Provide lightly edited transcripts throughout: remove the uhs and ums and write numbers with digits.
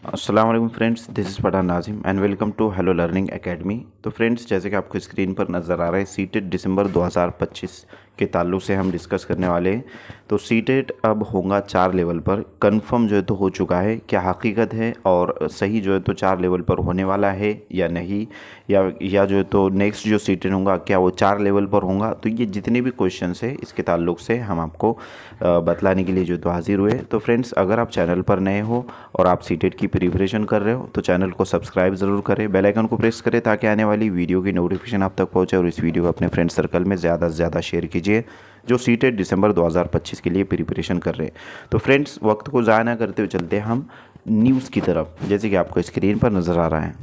अस्सलाम वालेकुम friends, this is Pathan Nazim and welcome to hello learning academy. तो फ्रेंड्स, जैसे कि आपको स्क्रीन पर नज़र आ रहा है, सीटेट दिसंबर 2025 के ताल्लुक से हम डिस्कस करने वाले हैं। तो सीटेट अब होगा 4 लेवल पर, कंफर्म जो है तो हो चुका है, क्या हकीकत है और सही जो है तो 4 लेवल पर होने वाला है या नहीं, या जो है तो नेक्स्ट जो सीटेट होगा क्या वो 4 लेवल पर होगा। तो ये जितने भी क्वेश्चन है इसके ताल्लुक से हम आपको बतलाने के लिए जो है तो हाजिर हुए। तो फ्रेंड्स, अगर आप चैनल पर नए हो और आप सीटेट की प्रिपरेशन कर रहे हो तो चैनल को सब्सक्राइब ज़रूर करें, बेल आइकन को प्रेस करें ताकि आने वाली वीडियो की नोटिफिकेशन आप तक पहुंचे, और इस वीडियो को अपने फ्रेंड सर्कल में ज़्यादा से ज़्यादा शेयर कीजिए जो सीटेट दिसंबर 2025 के लिए प्रिपरेशन कर रहे हैं। तो फ्रेंड्स, वक्त को ज़ाया ना करते हुए चलते हैं हम न्यूज़ की तरफ, जैसे कि आपको स्क्रीन पर नज़र आ रहा है।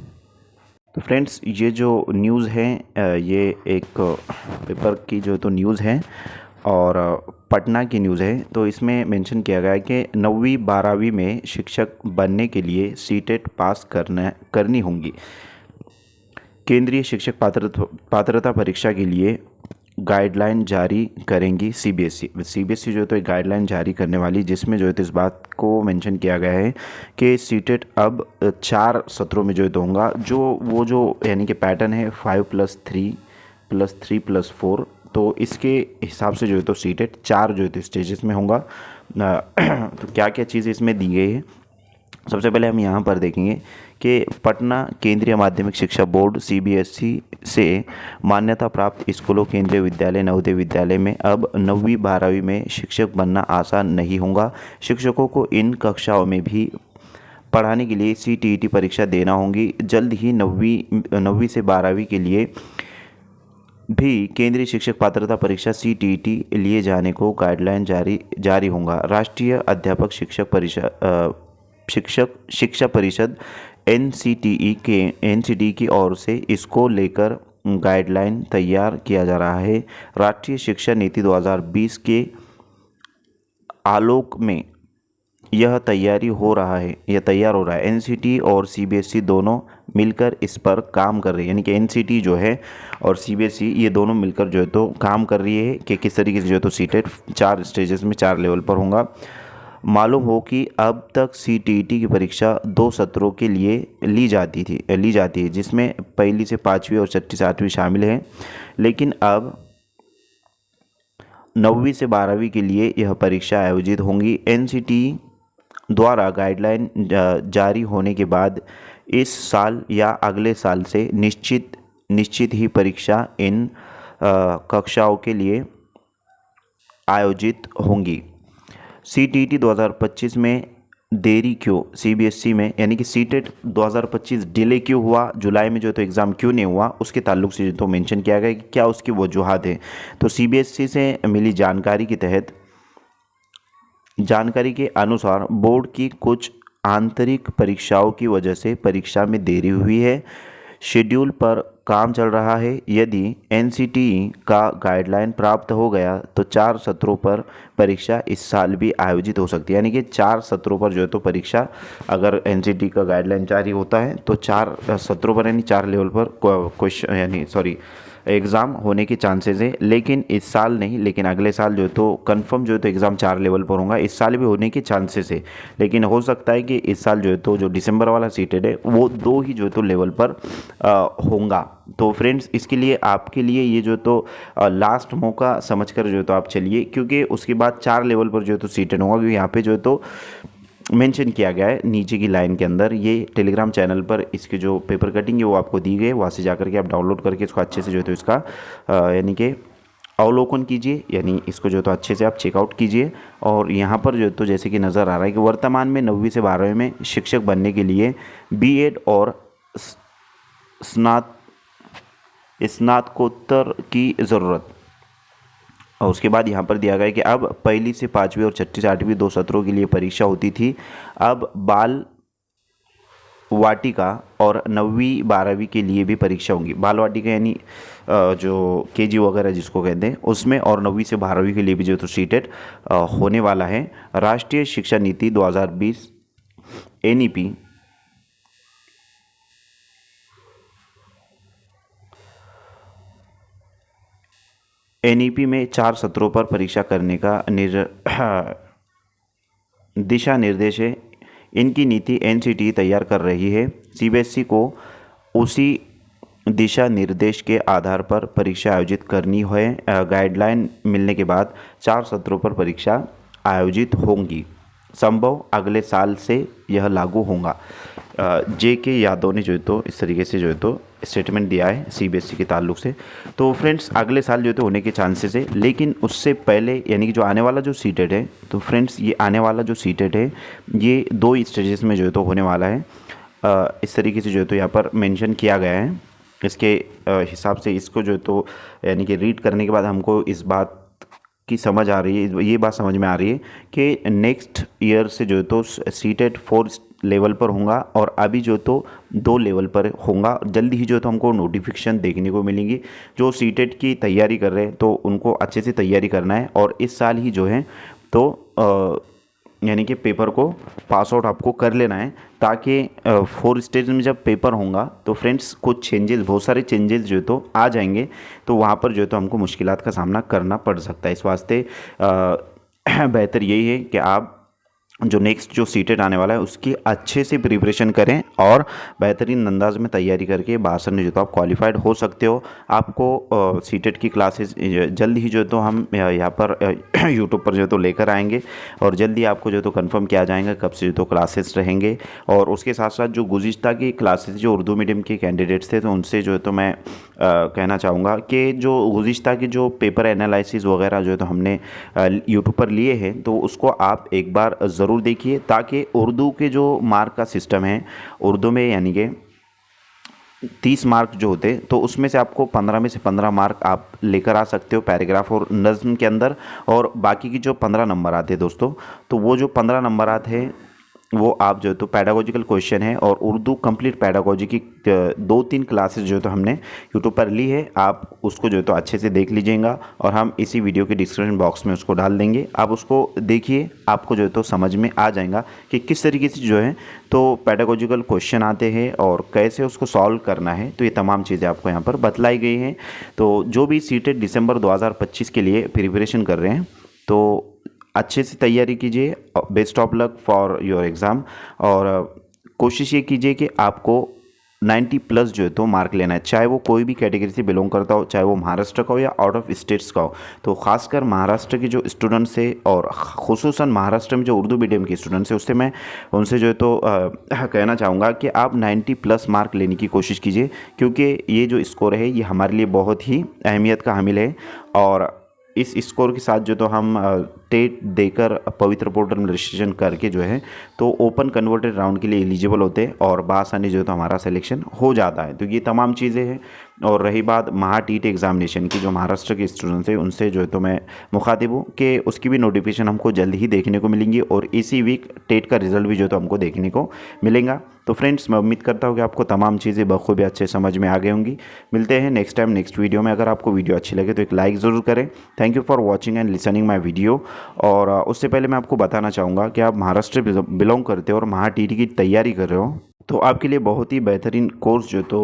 तो फ्रेंड्स, ये जो न्यूज़ है ये एक पेपर की जो तो न्यूज़ है और पटना की न्यूज़ है। तो इसमें मेंशन किया गया है कि 9वीं 12वीं में शिक्षक बनने के लिए सीटेट पास करनी होंगी। केंद्रीय शिक्षक पात्रता परीक्षा के लिए गाइडलाइन जारी करेंगी सीबीएसई। सीबीएसई जो है तो एक गाइडलाइन जारी करने वाली, जिसमें जो है तो इस बात को मेंशन किया गया है कि सीटेट अब 4 सत्रों में जो है तो होगा, जो यानी कि पैटर्न है 5+3+3+4। तो इसके हिसाब से जो है तो सीटेट 4 जो है तो स्टेजेस में होगा। तो क्या क्या चीज़ें इसमें दी गई है, सबसे पहले हम यहाँ पर देखेंगे कि पटना केंद्रीय माध्यमिक शिक्षा बोर्ड सीबीएसई से मान्यता प्राप्त स्कूलों, केंद्रीय विद्यालय, नवोदय विद्यालय में अब 9वीं 12वीं में शिक्षक बनना आसान नहीं होगा। शिक्षकों को इन कक्षाओं में भी पढ़ाने के लिए सीटीईटी परीक्षा देना होगी। जल्द ही 9वीं से 12वीं के लिए भी केंद्रीय शिक्षक पात्रता परीक्षा सीटीईटी लिए जाने को गाइडलाइन जारी होगा। राष्ट्रीय अध्यापक शिक्षा परिषद एनसीटीई की ओर से इसको लेकर गाइडलाइन तैयार किया जा रहा है। राष्ट्रीय शिक्षा नीति 2020 के आलोक में यह तैयार हो रहा है। एनसीटी और सीबीएसई दोनों मिलकर इस पर काम कर रही है, यानी कि एनसीटी जो है और सीबीएसई ये दोनों मिलकर जो है तो काम कर रही है कि किस तरीके से जो है तो सीटेट 4 स्टेजेस में 4 लेवल पर होगा। मालूम हो कि अब तक सीटीईटी की परीक्षा 2 सत्रों के लिए ली जाती है, जिसमें पहली से 5वीं और छठी से 8वीं शामिल है, लेकिन अब 9वीं से 12वीं के लिए यह परीक्षा आयोजित होंगी। एनसीटी द्वारा गाइडलाइन जारी होने के बाद इस साल या अगले साल से निश्चित ही परीक्षा इन कक्षाओं के लिए आयोजित होंगी। सीटीईटी 2025 में देरी क्यों सीबीएसई में, यानी कि सीटेट 2025 डिले क्यों हुआ, जुलाई में जो तो एग्ज़ाम क्यों नहीं हुआ, उसके ताल्लुक से जो तो मेंशन किया गया कि क्या उसकी वजूहत है। तो सीबीएसई से मिली जानकारी के अनुसार बोर्ड की कुछ आंतरिक परीक्षाओं की वजह से परीक्षा में देरी हुई है। शेड्यूल पर काम चल रहा है। यदि एनसीटीई का गाइडलाइन प्राप्त हो गया तो 4 सत्रों पर परीक्षा इस साल भी आयोजित हो सकती है, यानी कि 4 सत्रों पर जो है तो परीक्षा, अगर एनसीटीई का गाइडलाइन जारी होता है तो 4 सत्रों पर यानी 4 लेवल पर क्वेश्चन यानी एग्ज़ाम होने के चांसेस है। लेकिन इस साल नहीं, लेकिन अगले साल जो है तो कंफर्म जो है तो एग्ज़ाम 4 लेवल पर होगा। इस साल भी होने के चांसेस है, लेकिन हो सकता है कि इस साल जो है तो जो दिसंबर वाला सीटेड है वो 2 ही जो है तो लेवल पर होगा। तो फ्रेंड्स, इसके लिए आपके लिए ये जो तो लास्ट मौका समझकर जो है तो आप चलिए, क्योंकि उसके बाद 4 लेवल पर जो है तो सीटेड होगा, क्योंकि यहाँ पे जो है तो मेंशन किया गया है नीचे की लाइन के अंदर। ये टेलीग्राम चैनल पर इसके जो पेपर कटिंग है वो आपको दी गई है, वहाँ से जा करके आप डाउनलोड करके इसको अच्छे से जो है तो इसका यानी कि अवलोकन कीजिए, यानी इसको जो तो अच्छे से आप चेकआउट कीजिए। और यहाँ पर जो तो जैसे कि नज़र आ रहा है कि वर्तमान में 9वीं से 12वीं में शिक्षक बनने के लिए बीएड और स्नातकोत्तर की ज़रूरत। और उसके बाद यहाँ पर दिया गया है कि अब पहली से 5वीं और छठी से 8वीं 2 सत्रों के लिए परीक्षा होती थी, अब बाल वाटिका और 9वीं 12वीं के लिए भी परीक्षा होंगी। बाल वाटिका यानी जो केजी वगैरह जिसको कहते हैं उसमें, और 9वीं से 12वीं के लिए भी जो तो सीटेट होने वाला है। राष्ट्रीय शिक्षा नीति 2020 एनईपी में 4 सत्रों पर परीक्षा करने का दिशा निर्देश है। इनकी नीति एनसीटीई तैयार कर रही है। सीबीएसई को उसी दिशा निर्देश के आधार पर परीक्षा आयोजित करनी है। गाइडलाइन मिलने के बाद 4 सत्रों पर परीक्षा आयोजित होंगी। संभव अगले साल से यह लागू होगा। जे.के. यादव ने जो है तो इस तरीके से जो है तो स्टेटमेंट दिया है सीबीएसई के ताल्लुक से। तो फ्रेंड्स अगले साल जो है तो होने के चांसेस है, लेकिन उससे पहले यानी कि जो आने वाला जो सीटेट है, तो फ्रेंड्स ये आने वाला जो सीटेट है ये 2 स्टेजेस में जो है तो होने वाला है। इस तरीके से जो है तो यहाँ पर मेंशन किया गया है। इसके हिसाब से इसको जो है तो यानी कि रीड करने के बाद हमको इस बात की समझ आ रही है, ये बात समझ में आ रही है कि नेक्स्ट ईयर से जो है तो सीटेट 4 लेवल पर होगा और अभी जो तो 2 लेवल पर होगा। जल्दी ही जो तो हमको नोटिफिकेशन देखने को मिलेंगी। जो सीटेट की तैयारी कर रहे हैं तो उनको अच्छे से तैयारी करना है और इस साल ही जो है तो यानी कि पेपर को पास आउट आपको कर लेना है, ताकि 4 स्टेज में जब पेपर होगा तो फ्रेंड्स कुछ चेंजेस, बहुत सारे चेंजेस जो तो आ जाएंगे, तो वहाँ पर जो है तो हमको मुश्किलात का सामना करना पड़ सकता है। इस वास्ते बेहतर यही है कि आप जो नेक्स्ट जो सीटेट आने वाला है उसकी अच्छे से प्रिपरेशन करें और बेहतरीन अंदाज में तैयारी करके बासन में जो तो आप क्वालिफाइड हो सकते हो। आपको सीटेट की क्लासेस जल्दी ही जो तो हम यहाँ पर यूट्यूब पर जो तो लेकर आएंगे और जल्दी आपको जो तो कंफर्म किया जाएगा कब से जो तो क्लासेस रहेंगे। और उसके साथ साथ जो गुज़िश्ता की क्लासेस जो उर्दू मीडियम के कैंडिडेट्स थे तो उनसे जो है तो मैं कहना चाहूँगा कि जो गुज़िश्ता की जो पेपर एनालिसिस वगैरह जो है तो हमने यूट्यूब पर लिए हैं तो उसको आप एक बार ज़रूर देखिए, ताकि उर्दू के जो मार्क का सिस्टम है उर्दू में यानी कि 30 मार्क जो होते तो उसमें से आपको 15 में से 15 मार्क आप लेकर आ सकते हो पैराग्राफ और नज़्म के अंदर, और बाकी की जो 15 नंबर आते हैं दोस्तों, तो वो जो 15 नंबर आते हैं वो आप जो है तो पैडागोजिकल क्वेश्चन है और उर्दू कंप्लीट पैडागोजी की 2-3 क्लासेस जो है तो हमने यूट्यूब पर ली है। आप उसको जो है तो अच्छे से देख लीजिएगा और हम इसी वीडियो के डिस्क्रिप्शन बॉक्स में उसको डाल देंगे। आप उसको देखिए, आपको जो है तो समझ में आ जाएगा कि किस तरीके से जो है तो पैडागोजिकल क्वेश्चन आते हैं और कैसे उसको सॉल्व करना है। तो ये तमाम चीज़ें आपको यहाँ पर बतलाई गई हैं। तो जो भी सीटेट दिसंबर 2025 के लिए प्रिपरेशन कर रहे हैं तो अच्छे से तैयारी कीजिए। Best of luck for your exam और कोशिश ये कीजिए कि आपको 90+ जो है तो मार्क लेना है, चाहे वो कोई भी कैटेगरी से बिलोंग करता हो, चाहे वो महाराष्ट्र का हो या आउट ऑफ स्टेट्स का हो। तो ख़ासकर महाराष्ट्र के जो स्टूडेंट्स है और ख़ुसूसन महाराष्ट्र में जो उर्दू मीडियम के स्टूडेंट्स है उससे मैं उनसे जो है तो कहना चाहूँगा कि आप 90+ मार्क लेने की कोशिश कीजिए, क्योंकि ये जो स्कोर है ये हमारे लिए बहुत ही अहमियत का हामिल है। और इस स्कोर के साथ जो तो हम टेट देकर पवित्र पोर्टल में रजिस्ट्रेशन करके जो है तो ओपन कन्वर्टेड राउंड के लिए एलिजिबल होते हैं और बासानी जो है तो हमारा सिलेक्शन हो जाता है। तो ये तमाम चीज़ें हैं। और रही बात महा टीट एग्जामिनेशन की, जो महाराष्ट्र के स्टूडेंट्स हैं उनसे जो है तो मैं मुखातिब हूँ कि उसकी भी नोटिफिकेशन हमको जल्द ही देखने को मिलेंगी और इसी वीक टेट का रिजल्ट भी जो है तो हमको देखने को मिलेगा। तो फ्रेंड्स मैं उम्मीद करता हूँ कि आपको तमाम चीज़ें बखूबी अच्छे समझ में आ गई होंगी। मिलते हैं नेक्स्ट टाइम नेक्स्ट वीडियो में। अगर आपको वीडियो अच्छी लगे तो एक लाइक ज़रूर करें। Thank you for watching and listening my video. और उससे पहले मैं आपको बताना चाहूँगा कि आप महाराष्ट्र बिलोंग करते हो और महा टीटी की तैयारी कर रहे हो तो आपके लिए बहुत ही बेहतरीन कोर्स जो तो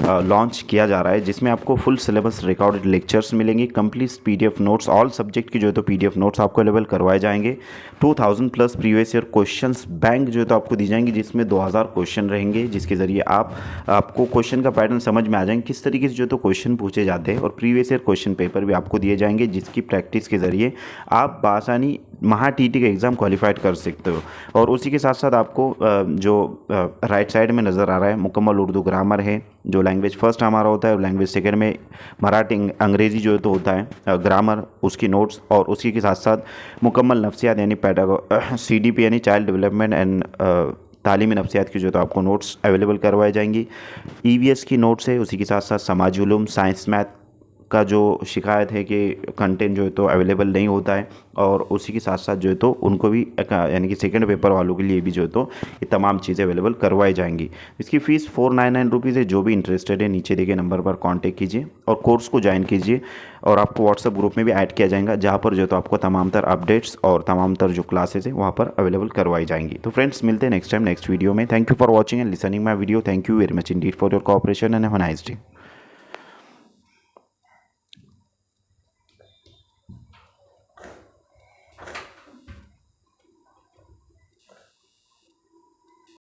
लॉन्च किया जा रहा है, जिसमें आपको फुल सिलेबस रिकॉर्डेड लेक्चर्स मिलेंगे, complete PDF notes, all subject की जो है तो पीडीएफ नोट्स आपको अवेलेबल करवाए जाएंगे। 2000+ प्रीवियस ईयर क्वेश्चंस बैंक जो है तो आपको दी जाएंगी, जिसमें 2000 क्वेश्चन रहेंगे, जिसके ज़रिए आपको क्वेश्चन का पैटर्न समझ में आ जाएंगे, किस तरीके से जो तो क्वेश्चन पूछे जाते हैं। और प्रीवियस ईयर क्वेश्चन पेपर भी आपको दिए जाएंगे, जिसकी प्रैक्टिस के ज़रिए आप बासानी महा टीटी का एग्ज़ाम क्वालिफाइड कर सकते हो। और उसी के साथ साथ आपको जो राइट साइड में नज़र आ रहा है मुकम्मल उर्दू ग्रामर है, जो लैंग्वेज फर्स्ट हमारा होता है, और लैंग्वेज सेकंड में मराठी अंग्रेज़ी जो है तो होता है ग्रामर, उसकी नोट्स, और उसी के साथ साथ मुकम्मल नफ्सियात यानी CDP यानी चाइल्ड डेवलपमेंट एंड तालीमी नफ्सियात की जो तो आपको नोट्स अवेलेबल करवाई जाएंगी। EVS की नोट्स है, उसी के साथ साथ समाजी उलूम, साइंस, मैथ का जो शिकायत है कि कंटेंट जो है तो अवेलेबल नहीं होता है, और उसी के साथ साथ जो है तो उनको भी यानी कि सेकंड पेपर वालों के लिए भी जो है तो ये तमाम चीज़ें अवेलेबल करवाई जाएंगी। इसकी फ़ीस 499 रुपीज़ है। जो भी इंटरेस्टेड है नीचे दिए गए नंबर पर कांटेक्ट कीजिए और कोर्स को ज्वाइन कीजिए, और आपको व्हाट्सएप ग्रुप में भी ऐड किया जाएगा, जहाँ पर जो है तो आपको तमाम तर अपडेट्स और तमाम तर जो क्लासेस है वहाँ पर अवेलेबल करवाई जाएंगी। तो फ्रेंड्स मिलते हैं नेक्स्ट टाइम नेक्स्ट वीडियो में। Thank you for watching and listening my video. Thank you very much Indeed for your cooperation and have a nice day.